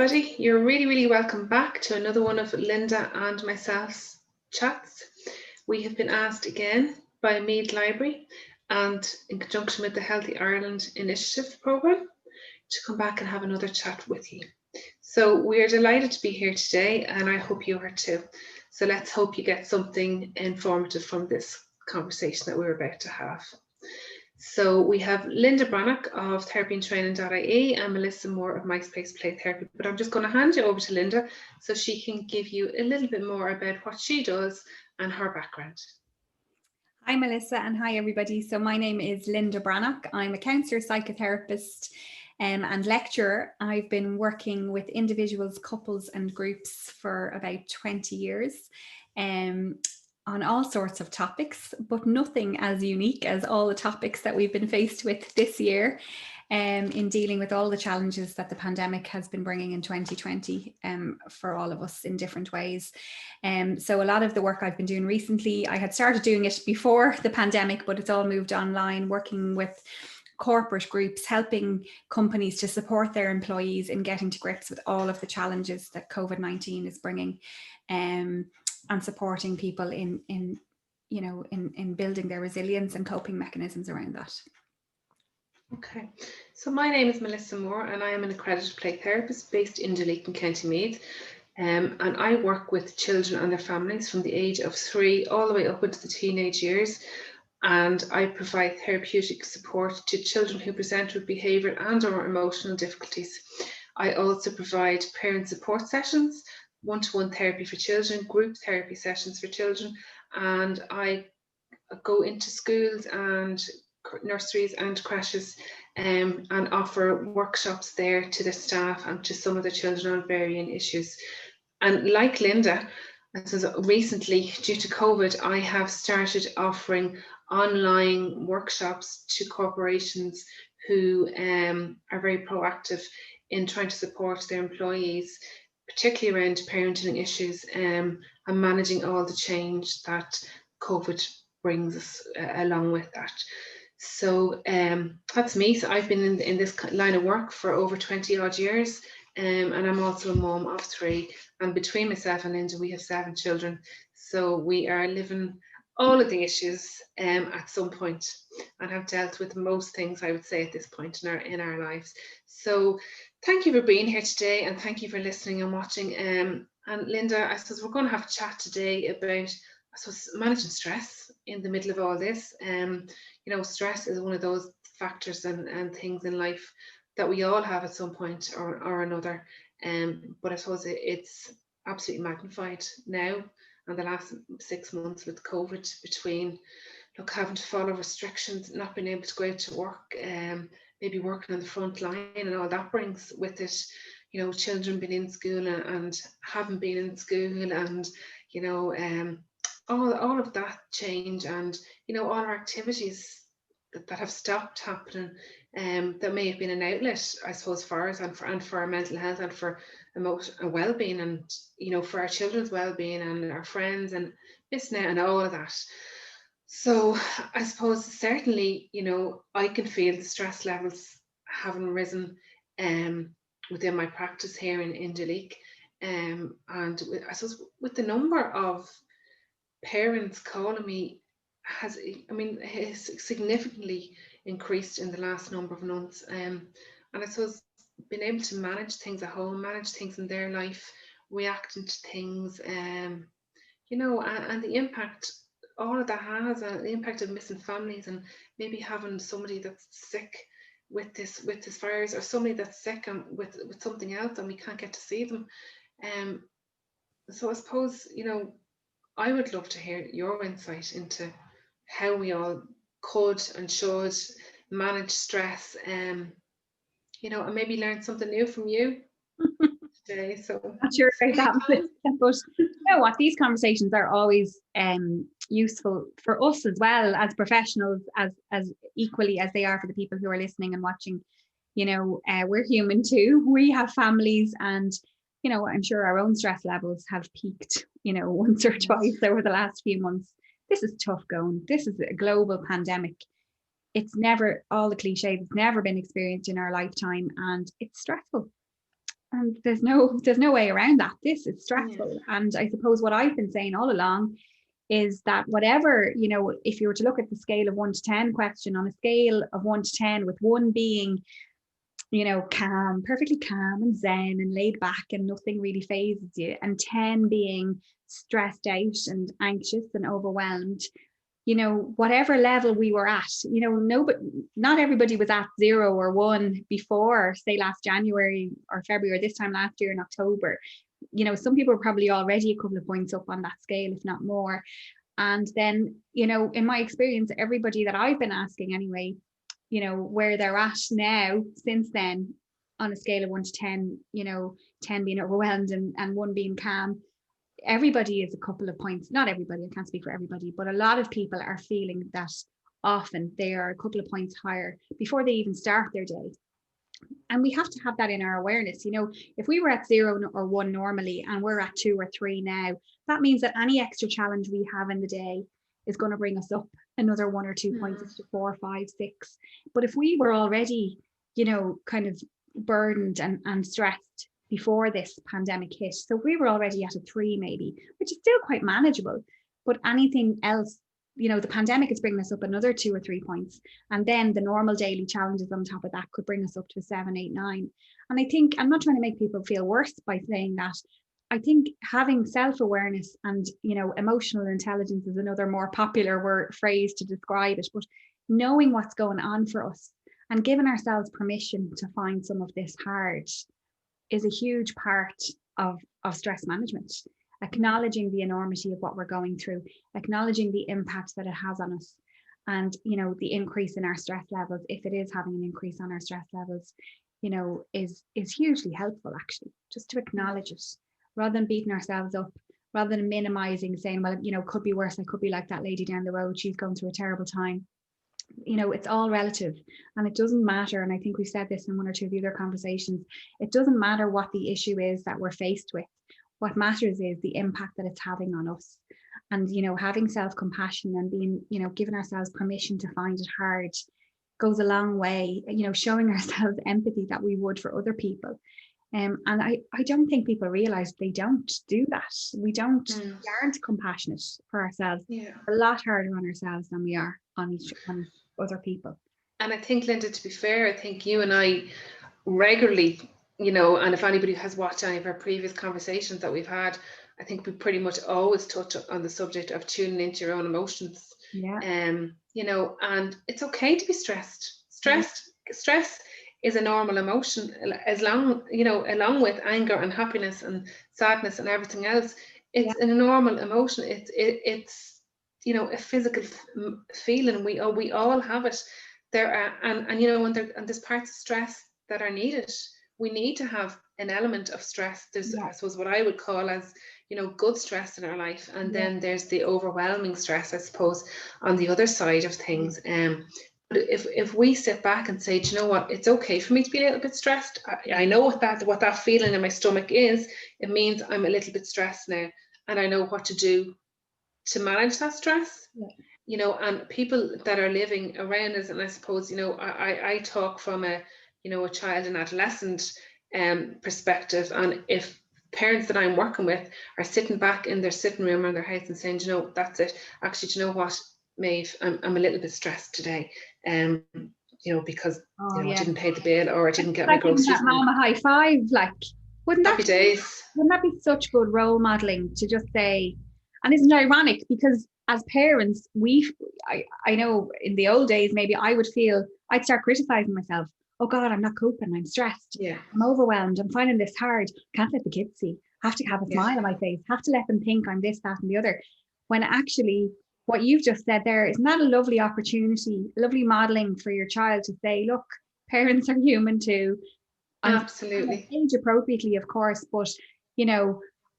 everybody. You're really welcome back to another one of Linda and myself's chats. We have been asked again by Meath Library and in conjunction with the Healthy Ireland Initiative programme to come back and have another chat with you. So we're delighted to be here today and I hope you are too. So let's hope you get something informative from this conversation that we're about to have. So we have Linda Breathnach of therapyandtraining.ie and Melissa Moore of MySpace Play Therapy. But I'm just going to hand you over to Linda so she can give you a little bit more about what she does and her background. Hi Melissa and hi everybody. So my name is Linda Breathnach. I'm a counsellor, psychotherapist and lecturer. I've been working with individuals, couples and groups for about 20 years. On all sorts of topics, but nothing as unique as all the topics that we've been faced with this year in dealing with all the challenges that the pandemic has been bringing in 2020 for all of us in different ways. So a lot of the work I've been doing recently, I had started doing it before the pandemic, but it's all moved online, working with corporate groups, helping companies to support their employees in getting to grips with all of the challenges that COVID-19 is bringing. And supporting people in building their resilience and coping mechanisms around that. Okay, so my name is Melissa Moore and I am an accredited play therapist based in Duleek in County Meath. And I work with children and their families from the age of 3 all the way up into the teenage years. And I provide therapeutic support to children who present with behavioural and or emotional difficulties. I also provide parent support sessions, one-to-one therapy for children, group therapy sessions for children, and I go into schools and nurseries and creches and offer workshops there to the staff and to some of the children on varying issues. And like Linda, recently due to COVID, I have started offering online workshops to corporations who are very proactive in trying to support their employees, particularly around parenting issues and managing all the change that COVID brings us along with that. So that's me. So I've been in this line of work for over 20 odd years and I'm also a mom of 3. And between myself and Linda, we have 7 children. So we are living all of the issues at some point and have dealt with most things, I would say, at this point in our lives. So thank you for being here today and thank you for listening and watching. And Linda, I suppose we're going to have a chat today about, I suppose, managing stress in the middle of all this. Stress is one of those factors and things in life that we all have at some point or another. But I suppose it's absolutely magnified now and the last 6 months with COVID, between having to follow restrictions, not being able to go out to work, maybe working on the front line and all that brings with it, children being in school and haven't been in school and, all of that change and, all our activities that have stopped happening, that may have been an outlet, I suppose, for us and for our mental health and for emotional well-being and, for our children's well-being and our friends and business and all of that. So I suppose certainly, I can feel the stress levels having risen within my practice here in Duleek. And I suppose with the number of parents calling me has significantly increased in the last number of months. And I suppose being able to manage things at home, manage things in their life, reacting to things, and the impact all of that has, the impact of missing families and maybe having somebody that's sick with this virus or somebody that's sick and with something else and we can't get to see them. So I suppose, I would love to hear your insight into how we all could and should manage stress, and maybe learn something new from you today. So not sure about that, but you know what, these conversations are always useful for us as well as professionals, as equally as they are for the people who are listening and watching. We're human too. We have families and I'm sure our own stress levels have peaked, once or twice over the last few months. This is tough going. This is a global pandemic. It's never, all the cliches, it's never been experienced in our lifetime and it's stressful. And there's no way around that. This is stressful. Yeah. And I suppose what I've been saying all along is that whatever, if you were to look at the scale of 1 to 10 question, on a scale of 1 to 10, with 1 being, calm, perfectly calm and zen and laid back and nothing really phases you, and 10 being stressed out and anxious and overwhelmed, whatever level we were at, not everybody was at 0 or 1 before, say, last January or February, or this time last year in October. Some people were probably already a couple of points up on that scale, if not more. And then, in my experience, everybody that I've been asking anyway, where they're at now since then, on a scale of 1 to 10, 10 being overwhelmed and 1 being calm, everybody is a couple of points, not everybody, I can't speak for everybody, but a lot of people are feeling that often they are a couple of points higher before they even start their day. And we have to have that in our awareness. If we were at 0 or 1 normally and we're at 2 or 3 now, that means that any extra challenge we have in the day is going to bring us up another 1 or 2 points to 4, 5, 6. But if we were already, kind of burdened and stressed before this pandemic hit, so we were already at a 3 maybe, which is still quite manageable, but anything else, the pandemic is bringing us up another 2 or 3 points, and then the normal daily challenges on top of that could bring us up to 7, 8, 9. And I think, I'm not trying to make people feel worse by saying that. I think having self-awareness and, emotional intelligence is another more popular phrase to describe it, but knowing what's going on for us and giving ourselves permission to find some of this hard is a huge part of stress management. Acknowledging the enormity of what we're going through, acknowledging the impact that it has on us, and the increase in our stress levels, if it is having an increase on our stress levels, is hugely helpful, actually, just to acknowledge it, rather than beating ourselves up, rather than minimizing, saying, well, could be worse, I could be like that lady down the road, she's going through a terrible time. It's all relative, and it doesn't matter. And I think we've said this in 1 or 2 of the other conversations, it doesn't matter what the issue is that we're faced with. What matters is the impact that it's having on us. And, having self-compassion and being, giving ourselves permission to find it hard goes a long way, showing ourselves empathy that we would for other people. And I don't think people realize they don't do that. We aren't compassionate for ourselves. Yeah. We're a lot harder on ourselves than we are on other people. And I think, Linda, to be fair, I think you and I regularly, and if anybody has watched any of our previous conversations that we've had, I think we pretty much always touch on the subject of tuning into your own emotions. Yeah. And it's okay to be stressed. Stress is a normal emotion, as long, along with anger and happiness and sadness and everything else. It's a normal emotion. It's a physical feeling. We all have it. There are, and there's parts of stress that are needed. We need to have an element of stress. There's, I suppose, what I would call as, good stress in our life. And then there's the overwhelming stress, I suppose, on the other side of things. But if we sit back and say, do you know what, it's okay for me to be a little bit stressed. I know what that feeling in my stomach is. It means I'm a little bit stressed now, and I know what to do to manage that stress. And people that are living around us, and I suppose, I talk from a child and adolescent perspective, and if parents that I'm working with are sitting back in their sitting room or their house and saying, that's it, actually, do you know what, Maeve, I'm a little bit stressed today, because I didn't pay the bill, or I didn't get my groceries. That mama high five, like, wouldn't that be such good role modeling to just say? And isn't it ironic, because as parents, I know in the old days, maybe I'd start criticizing myself. Oh God, I'm not coping, I'm stressed, I'm overwhelmed, I'm finding this hard, can't let the kids see, have to have a smile on my face, have to let them think I'm this, that and the other. When actually what you've just said there, isn't that a lovely opportunity, lovely modeling for your child to say, look, parents are human too. Absolutely. Age appropriately, of course, but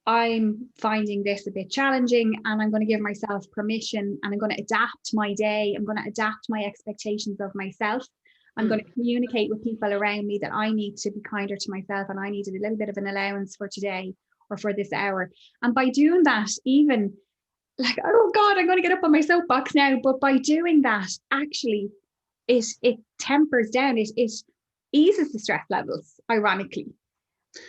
I'm finding this a bit challenging, and I'm going to give myself permission, and I'm going to adapt my day. I'm going to adapt my expectations of myself. I'm going to communicate with people around me that I need to be kinder to myself, and I needed a little bit of an allowance for today or for this hour. And by doing that, even like, oh God, I'm going to get up on my soapbox now. But by doing that, actually, it tempers down. It eases the stress levels, ironically.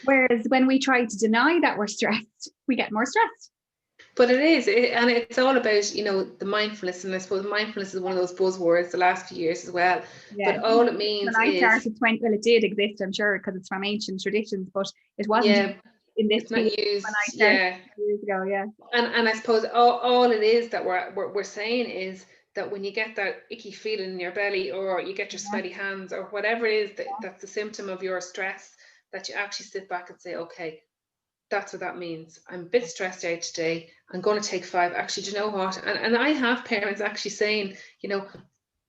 Whereas when we try to deny that we're stressed, we get more stressed. But it is, and it's all about, you know, the mindfulness, and I suppose mindfulness is one of those buzzwords the last few years as well. Yeah. But all it means when I is, started, well, it did exist, I'm sure, because it's from ancient traditions, but it wasn't yeah, in this it's not field used, when I started yeah. years ago. Yeah. And I suppose all it is that we're saying is that when you get that icky feeling in your belly, or you get your sweaty hands, or whatever it is that's the symptom of your stress, that you actually sit back and say, okay, that's what that means. I'm a bit stressed out today. I'm going to take 5. Actually, do you know what? And I have parents actually saying, you know,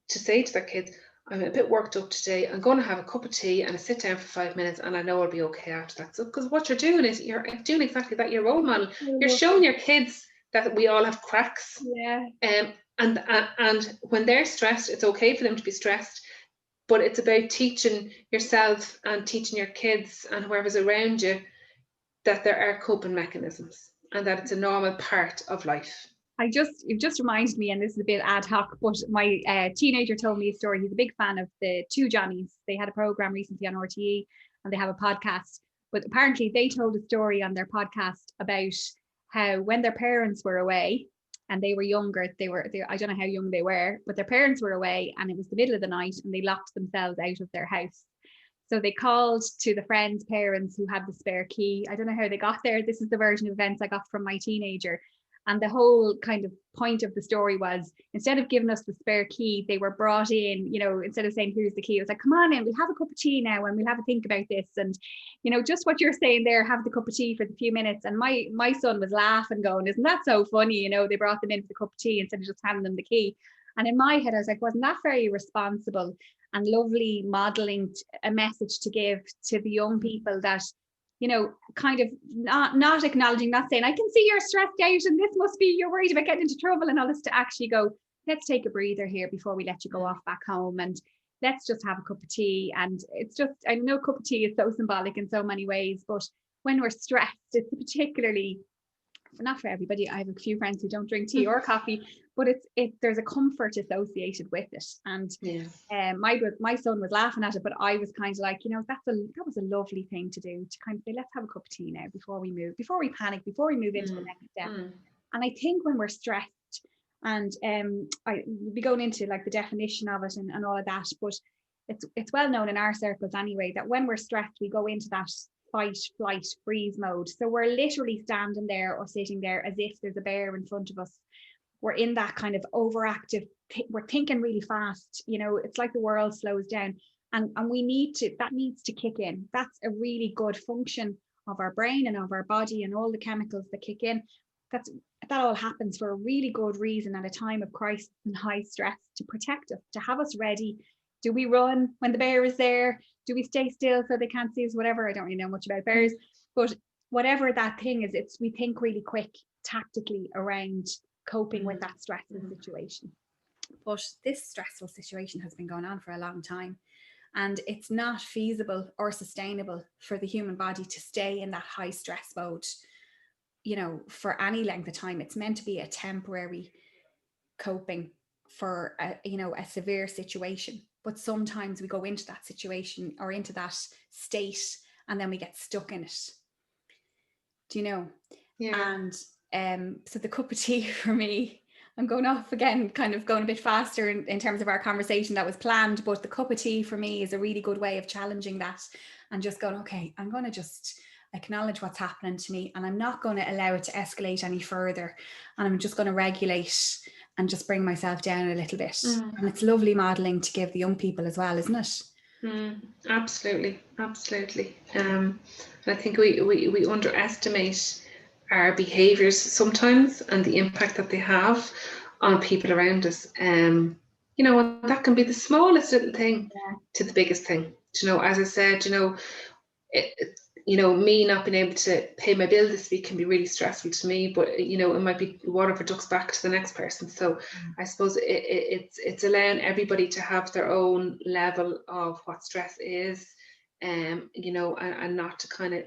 to say to their kids, I'm a bit worked up today. I'm going to have a cup of tea and I sit down for 5 minutes, and I know I'll be okay after that. So, because what you're doing is you're doing exactly that. You're role model. You're showing your kids that we all have cracks. Yeah. And when they're stressed, it's okay for them to be stressed. But it's about teaching yourself and teaching your kids and whoever's around you that there are coping mechanisms and that it's a normal part of life. It just reminds me, and this is a bit ad hoc, but my teenager told me a story. He's a big fan of the Two Johnnies. They had a program recently on RTE, and they have a podcast. But apparently, they told a story on their podcast about how when their parents were away and they were younger, I don't know how young they were, but their parents were away, and it was the middle of the night, and they locked themselves out of their house. So they called to the friend's parents who had the spare key. I don't know how they got there. This is the version of events I got from my teenager. And the whole kind of point of the story was, instead of giving us the spare key, they were brought in, you know, instead of saying, here's the key, it was like, come on in, we'll have a cup of tea now and we'll have a think about this. And, you know, just what you're saying there, have the cup of tea for the few minutes. And my son was laughing, going, isn't that so funny? You know, they brought them in for the cup of tea instead of just handing them the key. And in my head, I was like, wasn't that very responsible and lovely modeling a message to give to the young people that, you know, kind of not acknowledging, not saying, I can see you're stressed out and this must be, you're worried about getting into trouble and all this, to actually go, let's take a breather here before we let you go off back home, and let's just have a cup of tea. And it's just, I know cup of tea is so symbolic in so many ways, but when we're stressed, it's particularly, not for everybody. I have a few friends who don't drink tea or coffee, but there's a comfort associated with it. And my son was laughing at it, but I was kind of like, you know, that was a lovely thing to do, to kind of say, let's have a cup of tea now before we panic, before we move into the next step. And I think when we're stressed, and we'll be going into like the definition of it and all of that, but it's well known in our circles anyway, that when we're stressed, we go into that fight, flight, freeze mode. So we're literally standing there or sitting there as if there's a bear in front of us. We're in that kind of overactive, we're thinking really fast, you know, it's like the world slows down, and that needs to kick in. That's a really good function of our brain and of our body, and all the chemicals that kick in. That all happens for a really good reason at a time of crisis and high stress, to protect us, to have us ready. Do we run when the bear is there? Do we stay still so they can't see us? Whatever. I don't really know much about bears, but whatever that thing is, we think really quick tactically around coping with that stressful situation. But this stressful situation has been going on for a long time, and it's not feasible or sustainable for the human body to stay in that high stress mode, you know, for any length of time. It's meant to be a temporary coping for a severe situation. But sometimes we go into that situation or into that state, and then we get stuck in it. Do you know? Yeah. And so the cup of tea for me, I'm going off again, kind of going a bit faster in terms of our conversation that was planned, but the cup of tea for me is a really good way of challenging that and just going, okay, I'm going to just acknowledge what's happening to me, and I'm not going to allow it to escalate any further, and I'm just going to regulate and just bring myself down a little bit. And it's lovely modeling to give the young people as well, isn't it? Absolutely. I think we underestimate our behaviours sometimes and the impact that they have on people around us. You know, and that can be the smallest little thing to the biggest thing. You know, as I said, you know, me not being able to pay my bill this week can be really stressful to me, but you know, it might be water for ducks back to the next person. So I suppose it's allowing everybody to have their own level of what stress is, you know, and not to kind of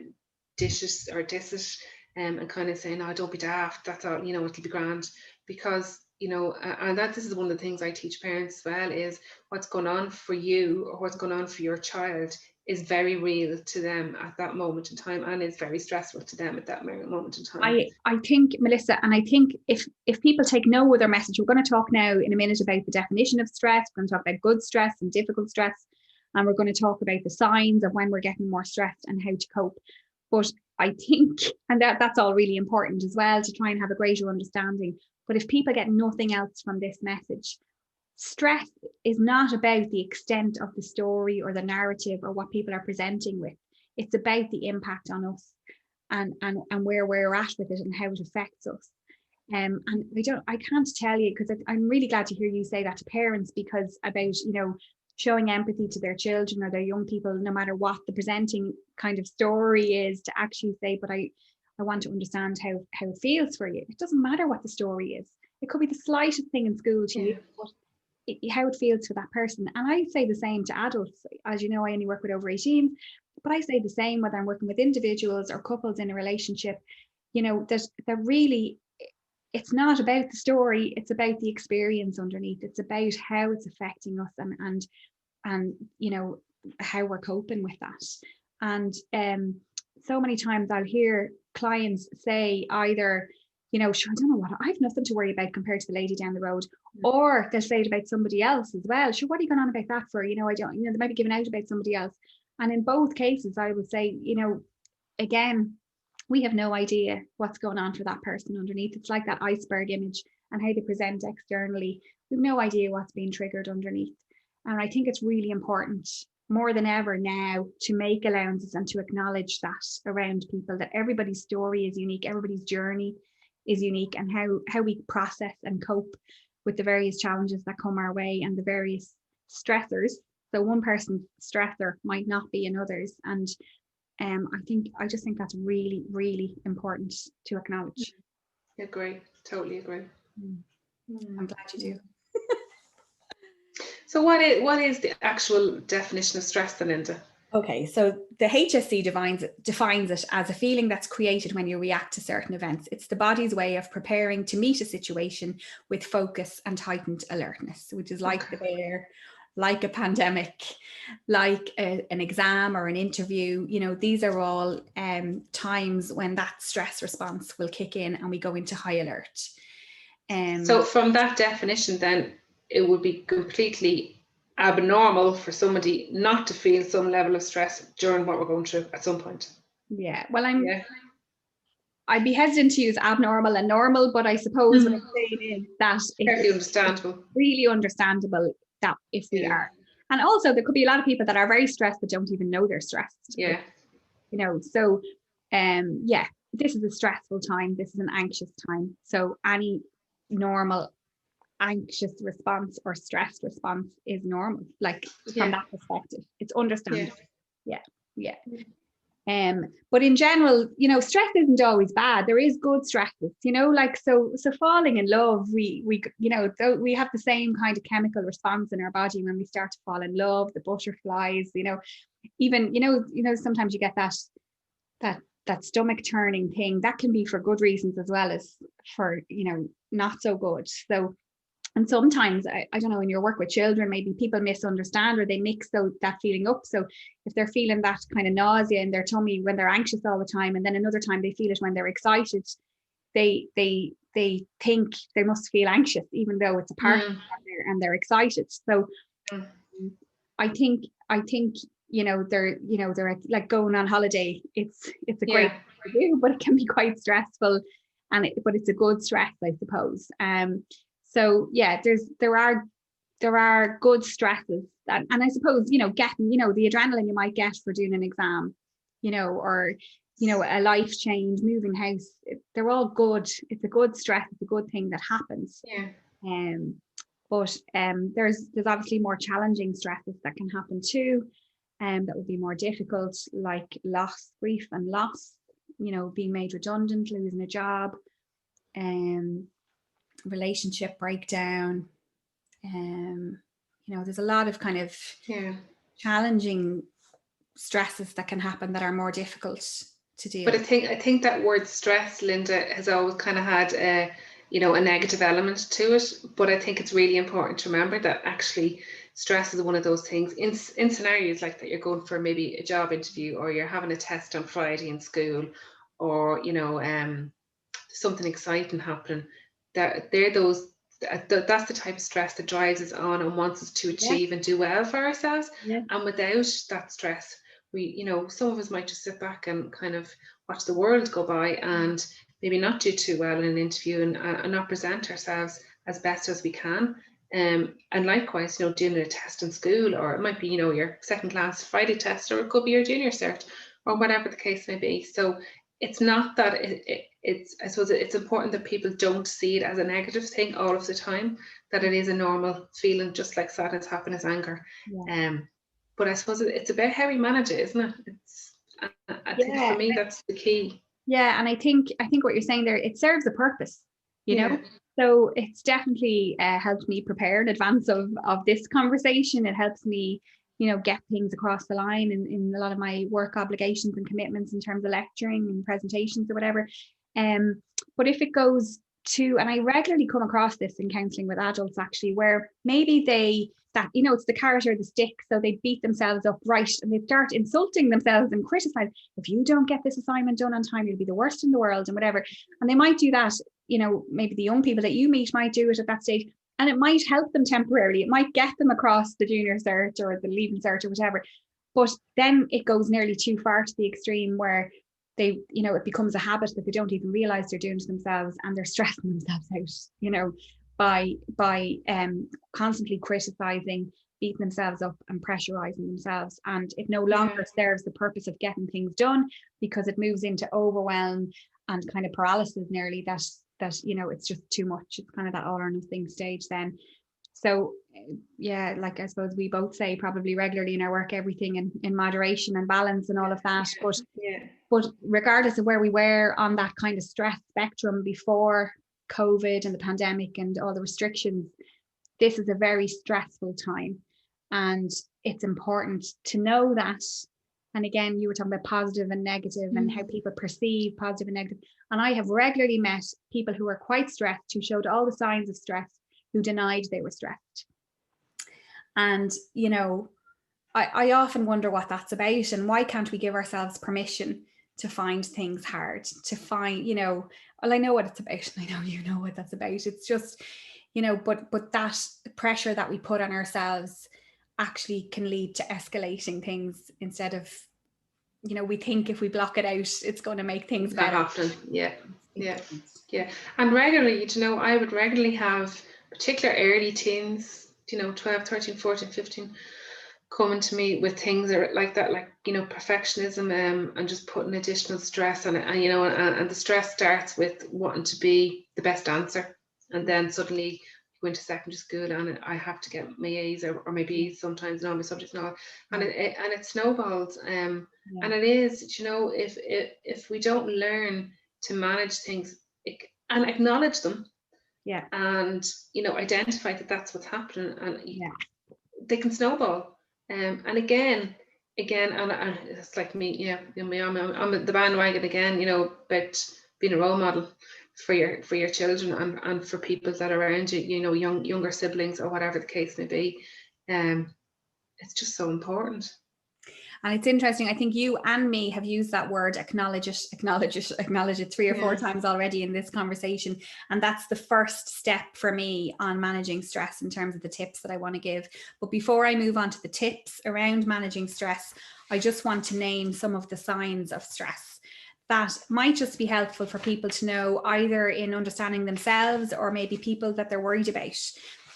dish it or diss it, and kind of saying, "No, don't be daft. That's all. You know, it'll be grand," because you know, and that this is one of the things I teach parents as well, is what's going on for you or what's going on for your child is very real to them at that moment in time, and is very stressful to them at that moment in time. I think, Melissa, and I think if people take no other message, we're going to talk now in a minute about the definition of stress. We're going to talk about good stress and difficult stress, and we're going to talk about the signs of when we're getting more stressed and how to cope. But I think, and that's all really important as well, to try and have a greater understanding. But if people get nothing else from this message, stress is not about the extent of the story or the narrative or what people are presenting with. It's about the impact on us and where we're at with it and how it affects us. And I can't tell you, because I'm really glad to hear you say that to parents, because about, you know, showing empathy to their children or their young people, no matter what the presenting kind of story is, to actually say, but I want to understand how it feels for you. It doesn't matter what the story is. It could be the slightest thing in school to you, but how it feels for that person. And I say the same to adults. As you know, I only work with over 18s, but I say the same whether I'm working with individuals or couples in a relationship. You know, that really, it's not about the story, it's about the experience underneath. It's about how it's affecting us and you know, how we're coping with that. And so many times I'll hear clients say either, you know, sure, I don't know what, I have nothing to worry about compared to the lady down the road. Or they'll say it about somebody else as well. Sure, what are you going on about that for? You know, I don't, you know, they might be giving out about somebody else. And in both cases, I would say, you know, again, we have no idea what's going on for that person underneath. It's like that iceberg image and how they present externally. We have no idea what's being triggered underneath. And I think it's really important, more than ever now, to make allowances and to acknowledge that around people, that everybody's story is unique, everybody's journey is unique, and how we process and cope with the various challenges that come our way and the various stressors. So one person's stressor might not be another's. And I just think that's really, really important to acknowledge. Agree, totally agree. I'm glad you do. So what is the actual definition of stress then, Linda? Okay, so the HSC defines it as a feeling that's created when you react to certain events. It's the body's way of preparing to meet a situation with focus and heightened alertness, which is like the bear, like a pandemic, like an exam or an interview. You know, these are all times when that stress response will kick in and we go into high alert. So from that definition, then it would be completely abnormal for somebody not to feel some level of stress during what we're going through at some point. Yeah, well, I'd be hesitant to use abnormal and normal, but I suppose what I'm saying is that it's understandable. Really understandable that if we are. And also there could be a lot of people that are very stressed that don't even know they're stressed. Yeah. You know, so this is a stressful time. This is an anxious time. So any normal anxious response or stressed response is normal, like from that perspective. It's understandable. Yeah. But in general, you know, stress isn't always bad. There is good stresses, you know, like so falling in love, we you know, we have the same kind of chemical response in our body when we start to fall in love, the butterflies, you know, even, you know, sometimes you get that stomach turning thing that can be for good reasons as well as for, you know, not so good. So, and sometimes, I don't know, in your work with children, maybe people misunderstand or they mix that feeling up. So if they're feeling that kind of nausea in their tummy when they're anxious all the time, and then another time they feel it when they're excited, they think they must feel anxious, even though it's a part of them and they're excited. So I think, you know, they're like going on holiday. It's a great thing to do, but it can be quite stressful, but it's a good stress, I suppose. So yeah, there are good stresses and I suppose, you know, getting, you know, the adrenaline you might get for doing an exam, you know, or, you know, a life change, moving house, they're all good. It's a good stress. It's a good thing that happens. But there's obviously more challenging stresses that can happen too, that would be more difficult, like loss, grief and loss, you know, being made redundant, losing a job, relationship breakdown. You know, there's a lot of kind of challenging stresses that can happen that are more difficult to deal with. But I think that word stress, Linda, has always kind of had you know, a negative element to it. But I think it's really important to remember that actually stress is one of those things in scenarios like that. You're going for maybe a job interview, or you're having a test on Friday in school, or, you know, something exciting happening. That they're those. That's the type of stress that drives us on and wants us to achieve and do well for ourselves. And without that stress, we, you know, some of us might just sit back and kind of watch the world go by and maybe not do too well in an interview, and not present ourselves as best as we can. And likewise, you know, doing a test in school, or it might be, you know, your second class Friday test, or it could be your junior cert, or whatever the case may be. So it's not that it's, I suppose it's important that people don't see it as a negative thing all of the time, that it is a normal feeling, just like sadness, happiness, anger. But I suppose it's about how we manage it, isn't it? It's, I think for me, that's the key. Yeah, and I think what you're saying there, it serves a purpose, you know. So it's definitely helped me prepare in advance of this conversation. It helps me, you know, get things across the line in a lot of my work obligations and commitments in terms of lecturing and presentations or whatever. But if it goes to, and I regularly come across this in counselling with adults actually, where maybe that, you know, it's the carrot or the stick, so they beat themselves up, right, and they start insulting themselves and criticize, if you don't get this assignment done on time, you'll be the worst in the world and whatever. And they might do that, you know, maybe the young people that you meet might do it at that stage, and it might help them temporarily. It might get them across the junior cert or the leaving cert or whatever. But then it goes nearly too far to the extreme where they, you know, it becomes a habit that they don't even realize they're doing to themselves, and they're stressing themselves out, you know, by constantly criticizing, beating themselves up and pressurizing themselves. And it no longer serves the purpose of getting things done, because it moves into overwhelm and kind of paralysis nearly, that you know, it's just too much. It's kind of that all or nothing stage then. So yeah, like I suppose we both say probably regularly in our work, everything in moderation and balance and all of that. But regardless of where we were on that kind of stress spectrum before COVID and the pandemic and all the restrictions, this is a very stressful time. And it's important to know that. And again, you were talking about positive and negative and how people perceive positive and negative. And I have regularly met people who are quite stressed, who showed all the signs of stress, who denied they were stressed. And, you know, I often wonder what that's about, and why can't we give ourselves permission to find things hard, to find, you know, well, I know what it's about. I know you know what that's about. It's just, you know, but that pressure that we put on ourselves actually can lead to escalating things, instead of, you know, we think if we block it out, it's going to make things better. Often, yeah. And regularly, you know, I would regularly have particular early teens, you know, 12, 13, 14, 15, coming to me with things like that, like, you know, perfectionism, and just putting additional stress on it. And, you know, and the stress starts with wanting to be the best dancer, and then suddenly go into secondary school and I have to get my A's or my B's sometimes in all my subjects and all, and it snowballs. And it is, you know, if we don't learn to manage things and acknowledge them, and, you know, identify that that's what's happening, and they can snowball. And again, and it's like me, I'm the bandwagon again, you know, about being a role model for your children and for people that are around you, you know, younger siblings or whatever the case may be. It's just so important. And it's interesting, I think you and me have used that word acknowledge it 3 or 4 times already in this conversation. And that's the first step for me on managing stress in terms of the tips that I want to give. But before I move on to the tips around managing stress, I just want to name some of the signs of stress that might just be helpful for people to know, either in understanding themselves or maybe people that they're worried about,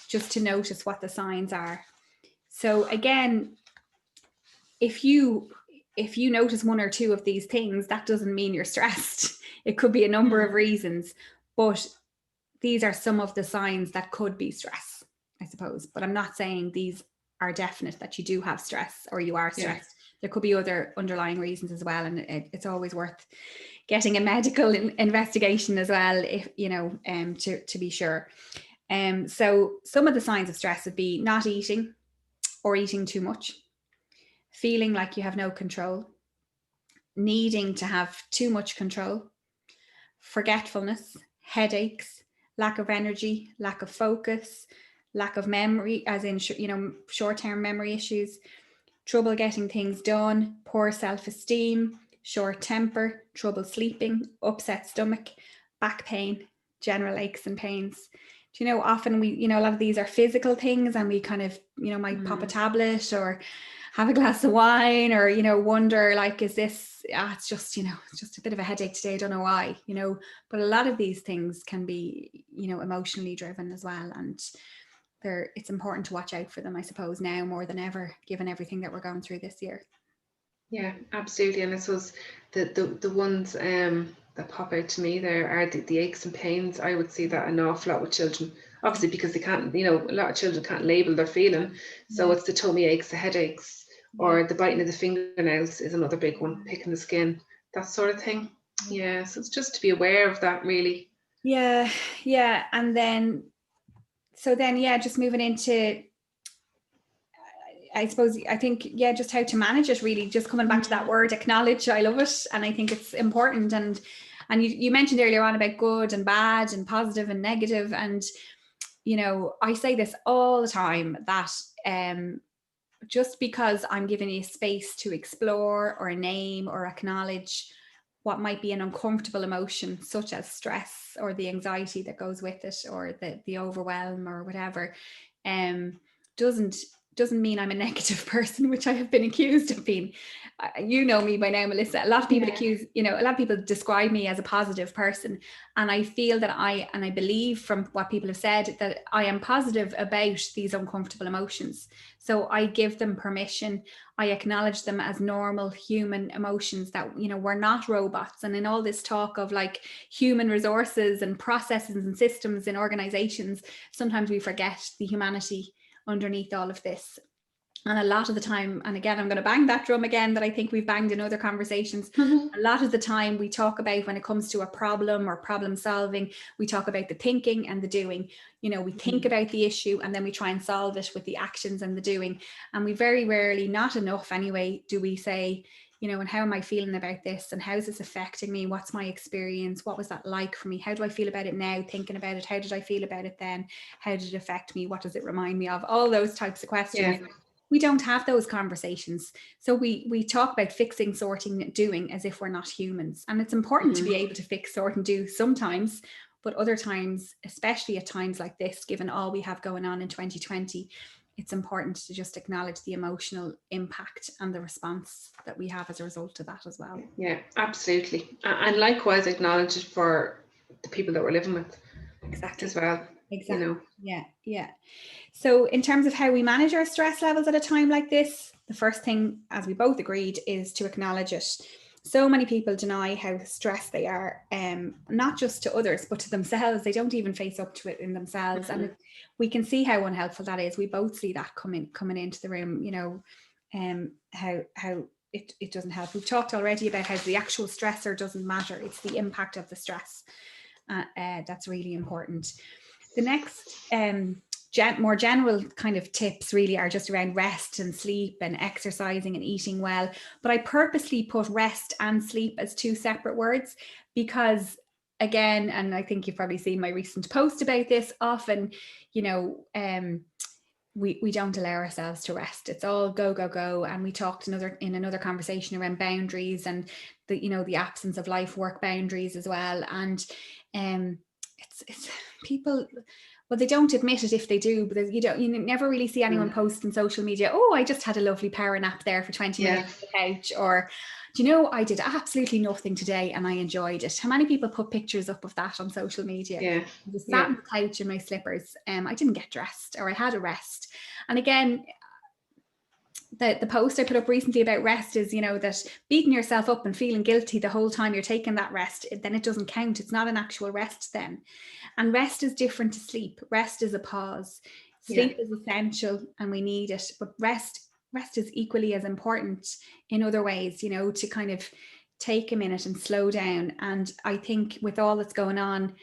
just to notice what the signs are. So again, if you notice 1 or 2 of these things, that doesn't mean you're stressed. It could be a number of reasons, but these are some of the signs that could be stress, I suppose. But I'm not saying these are definite that you do have stress or you are stressed. There could be other underlying reasons as well, and it's always worth getting a medical investigation as well, if you know, to be sure. So some of the signs of stress would be not eating or eating too much, feeling like you have no control, needing to have too much control, forgetfulness, headaches, lack of energy, lack of focus, lack of memory, as in, short-term memory issues, trouble getting things done, poor self-esteem, short temper, trouble sleeping, upset stomach, back pain, general aches and pains. Do you know, often we, a lot of these are physical things, and we kind of, might pop a tablet or have a glass of wine, or, wonder like, is this, it's just, it's just a bit of a headache today, I don't know why, but a lot of these things can be, emotionally driven as well. And it's important to watch out for them, I suppose, now more than ever, given everything that we're going through this year. Yeah, absolutely. And I suppose the ones that pop out to me there are the aches and pains. I would see that an awful lot with children, obviously, because they can't, a lot of children can't label their feeling. So it's the tummy aches, the headaches, or the biting of the fingernails is another big one, picking the skin, that sort of thing. Yeah, so it's just to be aware of that, really. Yeah. And then, just moving into, I suppose, I think, just how to manage it, really, just coming back to that word, acknowledge. I love it. And I think it's important. And you mentioned earlier on about good and bad and positive and negative. And, I say this all the time, that just because I'm giving you space to explore or name or acknowledge what might be an uncomfortable emotion, such as stress or the anxiety that goes with it, or the overwhelm or whatever, doesn't mean I'm a negative person, which I have been accused of being. You know me by now, Melissa. A lot of people a lot of people describe me as a positive person, and I feel that I believe from what people have said that I am positive about these uncomfortable emotions. So I give them permission. I acknowledge them as normal human emotions, that, we're not robots. And in all this talk of like human resources and processes and systems in organizations, sometimes we forget the humanity underneath all of this. And a lot of the time, and again, I'm going to bang that drum again that I think we've banged in other conversations. A lot of the time we talk about, when it comes to a problem or problem solving, we talk about the thinking and the doing. We think about the issue, and then we try and solve it with the actions and the doing. And we very rarely, not enough anyway, do we say, and how am I feeling about this? And how's this affecting me? What's my experience? What was that like for me? How do I feel about it now, thinking about it? How did I feel about it then? How did it affect me? What does it remind me of? All those types of questions. Yeah. We don't have those conversations. So we talk about fixing, sorting, doing as if we're not humans. And it's important to be able to fix, sort, and do sometimes, but other times, especially at times like this, given all we have going on in 2020, it's important to just acknowledge the emotional impact and the response that we have as a result of that as well. Yeah, absolutely. And likewise, acknowledge it for the people that we're living with. Exactly. As well. Exactly. Yeah. So in terms of how we manage our stress levels at a time like this, the first thing, as we both agreed, is to acknowledge it. So many people deny how stressed they are, not just to others, but to themselves. They don't even face up to it in themselves. And we can see how unhelpful that is. We both see that coming into the room, how it doesn't help. We've talked already about how the actual stressor doesn't matter. It's the impact of the stress. That's really important. The next more general kind of tips really are just around rest and sleep and exercising and eating well. But I purposely put rest and sleep as two separate words because, again, and I think you've probably seen my recent post about this, often, we don't allow ourselves to rest. It's all go, go, go. And we talked in another conversation around boundaries and the absence of life work boundaries as well. And it's people, well, they don't admit it if they do, but you never really see anyone post in social media, oh, I just had a lovely power nap there for 20 minutes on the couch, or I did absolutely nothing today and I enjoyed it. How many people put pictures up of that on social media? I just sat on the couch in my slippers, I didn't get dressed, or I had a rest. And again, the post I put up recently about rest is, that beating yourself up and feeling guilty the whole time you're taking that rest, then it doesn't count. It's not an actual rest then. And rest is different to sleep. Rest is a pause. Sleep is essential and we need it, but rest is equally as important in other ways, to kind of take a minute and slow down. And I think with all that's going on,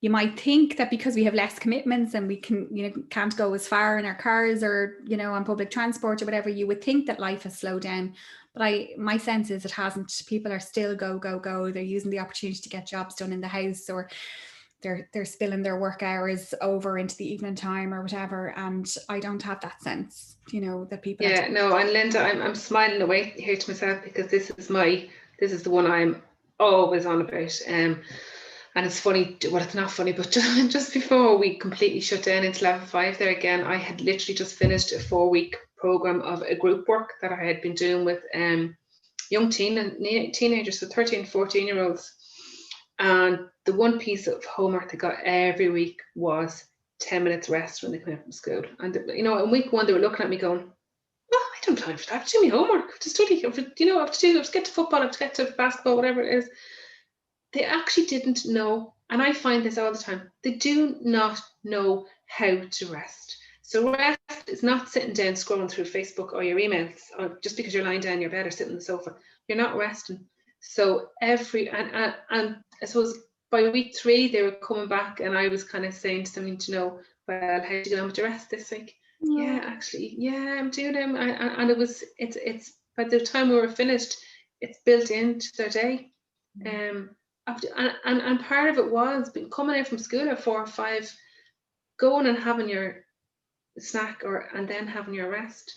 you might think that because we have less commitments and we can't go as far in our cars or, on public transport or whatever, you would think that life has slowed down. But my sense is it hasn't. People are still go, go, go. They're using the opportunity to get jobs done in the house, or they're spilling their work hours over into the evening time or whatever, and I don't have that sense, that people Yeah, no, and Linda, I'm smiling away here to myself, because this is the one I'm always on about. And it's funny, well, it's not funny, but just before we completely shut down into level 5 there again, I had literally just finished a 4-week program of a group work that I had been doing with young teenagers, so 13, 14-year-olds. And the one piece of homework they got every week was 10 minutes rest when they came from school. And, in week 1, they were looking at me going, oh, I don't have time for that. I have to do my homework, I have to study, I have to get to football, I have to get to basketball, whatever it is. They actually didn't know, and I find this all the time, they do not know how to rest. So rest is not sitting down scrolling through Facebook or your emails, or just because you're lying down in your bed or sitting on the sofa. You're not resting. So and I suppose by week 3 they were coming back, and I was kind of saying to them, well, how did you get on with the rest this week? Yeah, actually, yeah, I'm doing them. And it's by the time we were finished, it's built into their day. And part of it was coming out from school at 4 or 5, going and having your snack and then having your rest,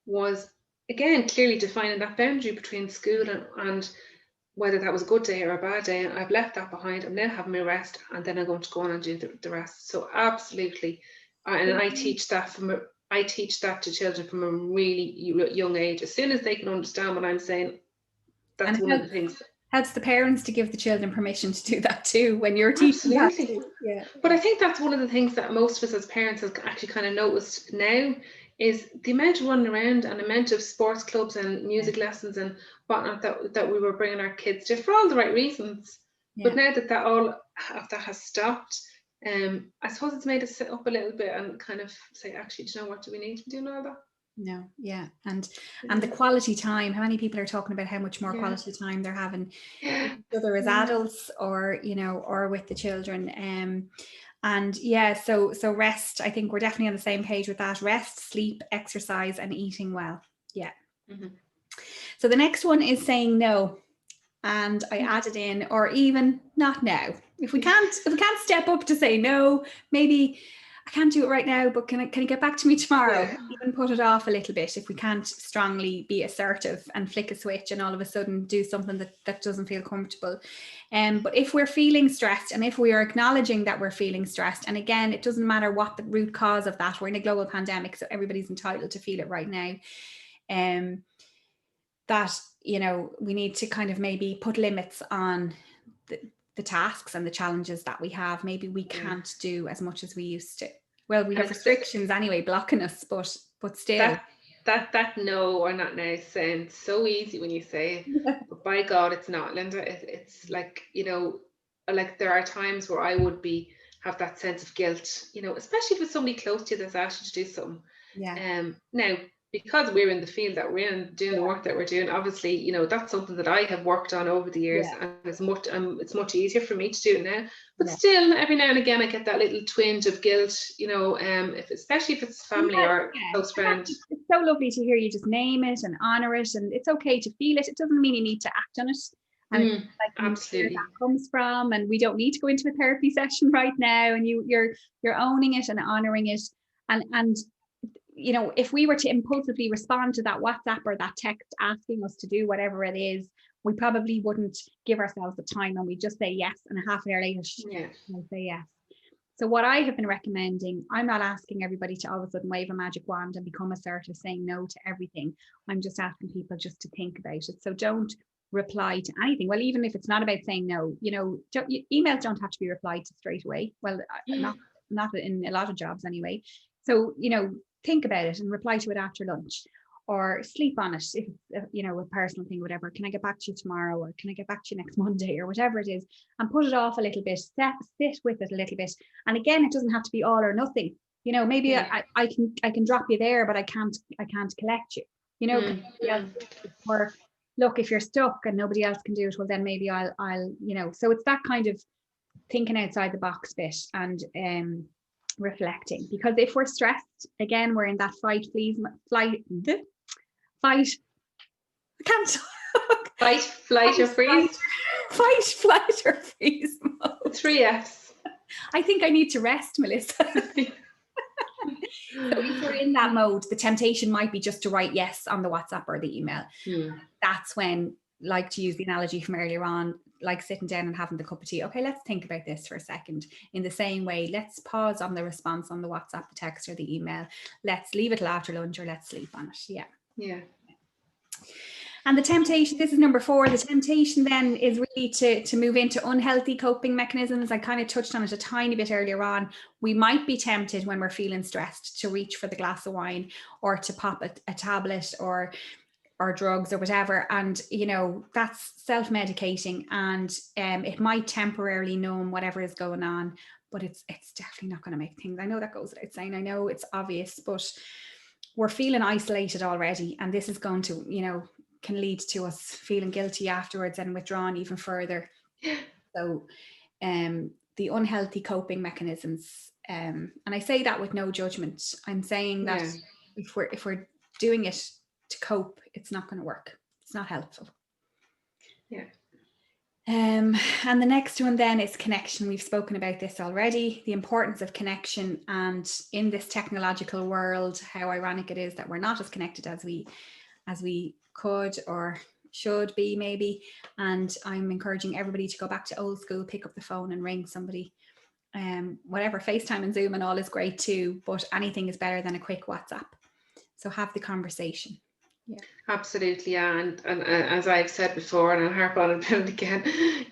was again clearly defining that boundary between school and whether that was a good day or a bad day. And I've left that behind. I'm now having my rest, and then I'm going to go on and do the rest. So absolutely, and I teach that to children from a really young age. As soon as they can understand what I'm saying, that's one of the things. Helps the parents to give the children permission to do that too when you're teaching. Absolutely. That. Yeah. But I think that's one of the things that most of us as parents have actually kind of noticed now, is the amount of running around and the amount of sports clubs and music lessons and whatnot that we were bringing our kids to for all the right reasons. Yeah. But now that all of that has stopped, I suppose it's made us sit up a little bit and kind of say, actually, do you know what, do we need to be doing all that? No, yeah, and the quality time. How many people are talking about how much more quality time they're having, whether as adults or or with the children. And so rest. I think we're definitely on the same page with that. Rest, sleep, exercise, and eating well. Yeah. Mm-hmm. So the next one is saying no, and I added in, or even not now. If we can't step up to say no, maybe I can't do it right now, but can you get back to me tomorrow? Yeah. Even put it off a little bit if we can't strongly be assertive and flick a switch and all of a sudden do something that doesn't feel comfortable. But if we're feeling stressed, and if we are acknowledging that we're feeling stressed, and again, it doesn't matter what the root cause of that, we're in a global pandemic, so everybody's entitled to feel it right now. That, we need to kind of maybe put limits on the tasks and the challenges that we have. Maybe we can't do as much as we used to. Well, we have restrictions anyway blocking us, but still. That no or not now sounds so easy when you say it, but by God, it's not, Linda. It's like, like there are times where I would have that sense of guilt, especially if it's somebody close to you that's asked you to do something. Yeah. Now, because we're in the field that we're in, doing the work that we're doing, obviously, that's something that I have worked on over the years, and it's much easier for me to do it now. But still, every now and again, I get that little twinge of guilt, especially if it's family or close friend. It's so lovely to hear you just name it and honor it, and it's okay to feel it. It doesn't mean you need to act on it. And absolutely, where that comes from, and we don't need to go into a therapy session right now. And you're owning it and honoring it, and if we were to impulsively respond to that WhatsApp or that text asking us to do whatever it is, we probably wouldn't give ourselves the time, and we'd just say yes, and a half an hour later we'll say yes. So what I have been recommending, I'm not asking everybody to all of a sudden wave a magic wand and become assertive saying no to everything. I'm just asking people just to think about it. So don't reply to anything. Well, even if it's not about saying no, emails don't have to be replied to straight away. Well, not in a lot of jobs anyway. So, think about it and reply to it after lunch, or sleep on it if a personal thing, whatever. Can I get back to you tomorrow, or can I get back to you next Monday, or whatever it is, and put it off a little bit, sit with it a little bit. And again, it doesn't have to be all or nothing. Maybe I can drop you there, but I can't collect you, or look, if you're stuck and nobody else can do it, well then maybe I'll so it's that kind of thinking outside the box bit, and reflecting. Because if we're stressed, again, we're in that fight, flight or freeze mode. 3 F's. I think I need to rest, Melissa. So if we're in that mode, the temptation might be just to write yes on the WhatsApp or the email. That's when, like, to use the analogy from earlier on, like sitting down and having the cup of tea. Okay, let's think about this for a second. In the same way, let's pause on the response on the WhatsApp, the text, or the email. Let's leave it till after lunch, or let's sleep on it. Yeah. And the temptation, this is number 4, the temptation then is really to move into unhealthy coping mechanisms. I kind of touched on it a tiny bit earlier on. We might be tempted when we're feeling stressed to reach for the glass of wine, or to pop a tablet or drugs or whatever. And, you know, that's self-medicating, and it might temporarily numb whatever is going on, but it's definitely not going to make things. I know that goes without saying. I know it's obvious, but we're feeling isolated already. And this is going to, you know, can lead to us feeling guilty afterwards and withdrawn even further. So the unhealthy coping mechanisms, and I say that with no judgment. I'm saying that if we're doing it to cope, it's not going to work. It's not helpful. And the next one then is connection. We've spoken about this already, the importance of connection. And in this technological world, how ironic it is that we're not as connected as we could or should be, maybe. And I'm encouraging everybody to go back to old school, pick up the phone and ring somebody. Whatever, FaceTime and Zoom and all is great too, but anything is better than a quick WhatsApp. So have the conversation. Absolutely. And as I've said before, and I'll harp on it again,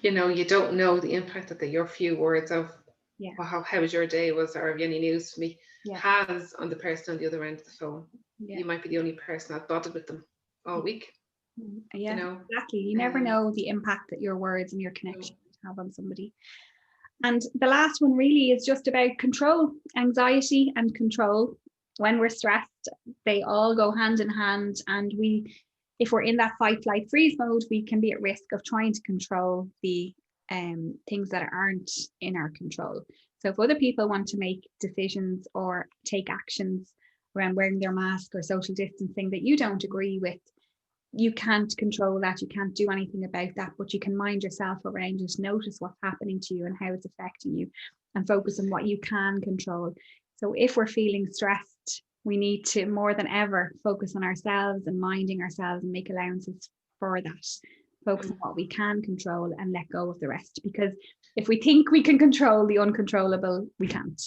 you know, you don't know the impact that your few words of how was your day or have you any news for me has on the person on the other end of the phone. You might be the only person that bothered with them all week. You know? Exactly. You never know the impact that your words and your connection have on somebody. And the last one really is just about control, anxiety and control. When we're stressed, they all go hand in hand. And if we're in that fight, flight, freeze mode, we can be at risk of trying to control the things that aren't in our control. So if other people want to make decisions or take actions around wearing their mask or social distancing that you don't agree with, you can't control that. You can't do anything about that, but you can mind yourself around it, notice what's happening to you and how it's affecting you, and focus on what you can control. So if we're feeling stressed, we need to, more than ever, focus on ourselves and minding ourselves and make allowances for that. Focus on what we can control and let go of the rest. Because if we think we can control the uncontrollable, we can't.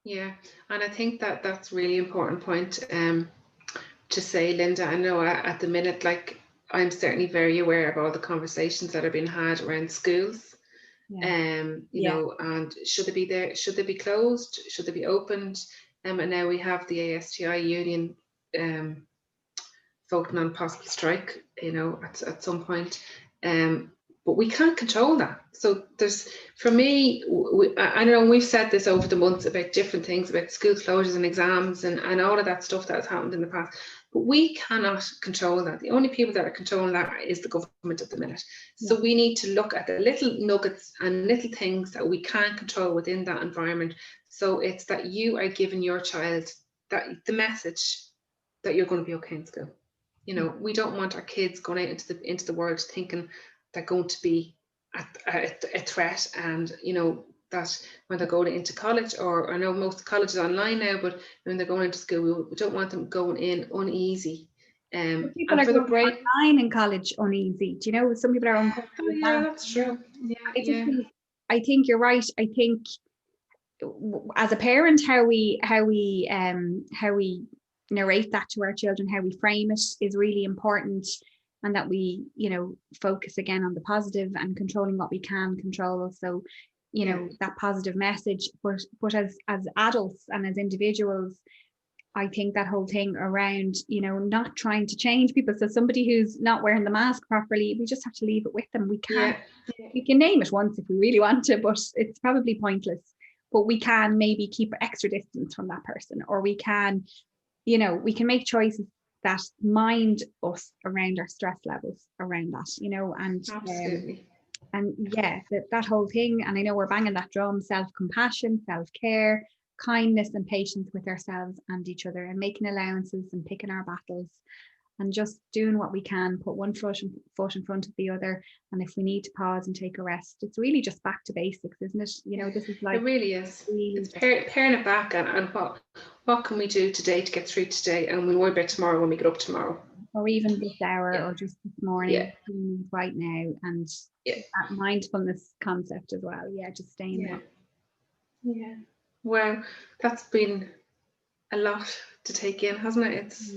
Yeah, and I think that that's a really important point to say, Linda. I know at the minute, like, I'm certainly very aware of all the conversations that are being had around schools. You know, and should they be there? Should they be closed? Should they be opened? And now we have the ASTI union voting on possible strike, you know, at some point. But we can't control that. So there's, for me, I know we've said this over the months about different things, about school closures and exams and all of that stuff that has happened in the past. But we cannot control that. The only people that are controlling that is the government at the minute. So we need to look at the little nuggets and little things that we can control within that environment. So it's that you are giving your child that the message that you're going to be okay in school. You know, we don't want our kids going out into the world thinking they're going to be a threat, and you know that when they're going into college, or I know most colleges are online now, but when they're going into school, we don't want them going in uneasy. People are going online in college uneasy. Do you know, some people are uncomfortable with that. That's true. I think you're right. I think as a parent, how we narrate that to our children, how we frame it, is really important. And that we, you know, focus again on the positive and controlling what we can control. So, you know, that positive message. But as adults and as individuals, I think that whole thing around, you know, not trying to change people. So somebody who's not wearing the mask properly, we just have to leave it with them. We can't. We can name it once if we really want to, but it's probably pointless. But we can maybe keep extra distance from that person, or we can, you know, we can make choices that mind us around our stress levels around that, you know, and absolutely. That whole thing. And I know we're banging that drum: self-compassion, self-care, kindness and patience with ourselves and each other, and making allowances and picking our battles. and just doing what we can, put one foot in front of the other. And if we need to pause and take a rest, it's really just back to basics, isn't it? You know, this is like, it really is. really It's paring it back and what can we do today to get through today, and we'll worry about tomorrow when we get up tomorrow. Or even this hour, Yeah. or just this morning, Yeah. right now, and that mindfulness concept as well. Yeah, just staying there. Yeah. Well, that's been a lot to take in, hasn't it? It's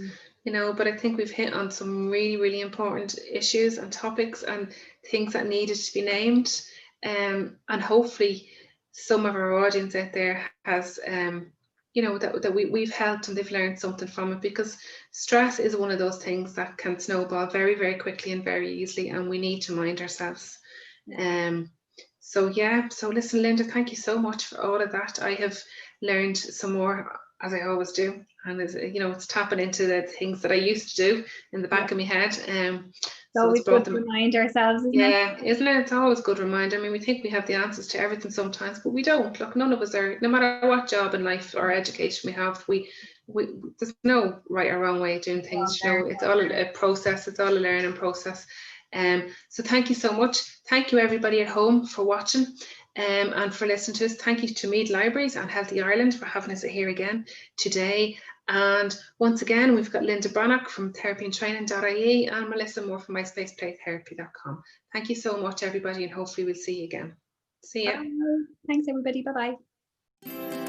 you know, but I think we've hit on some really, really important issues and topics and things that needed to be named. And hopefully some of our audience out there has you know, that we've helped and they've learned something from it, because stress is one of those things that can snowball very, very quickly and very easily, and we need to mind ourselves. So listen, Linda, thank you so much for all of that. I have learned some more, as I always do, and you know, it's tapping into the things that I used to do in the back of my head. So always good to remind ourselves, isn't it? Isn't it? It's always a good reminder. I mean, we think we have the answers to everything sometimes, but we don't. Look, none of us are, no matter what job in life or education we have, there's no right or wrong way of doing things. You know, it's all a process, it's all a learning process. So thank you so much. Thank you everybody at home for watching and for listening to us. Thank you to Meath Libraries and Healthy Ireland for having us here again today. And once again, we've got Linda Breathnach from therapyandtraining.ie and Melissa Moore from myspaceplaytherapy.com. Thank you so much, everybody, and hopefully we'll see you again. See ya. Bye. Thanks, everybody. Bye-bye.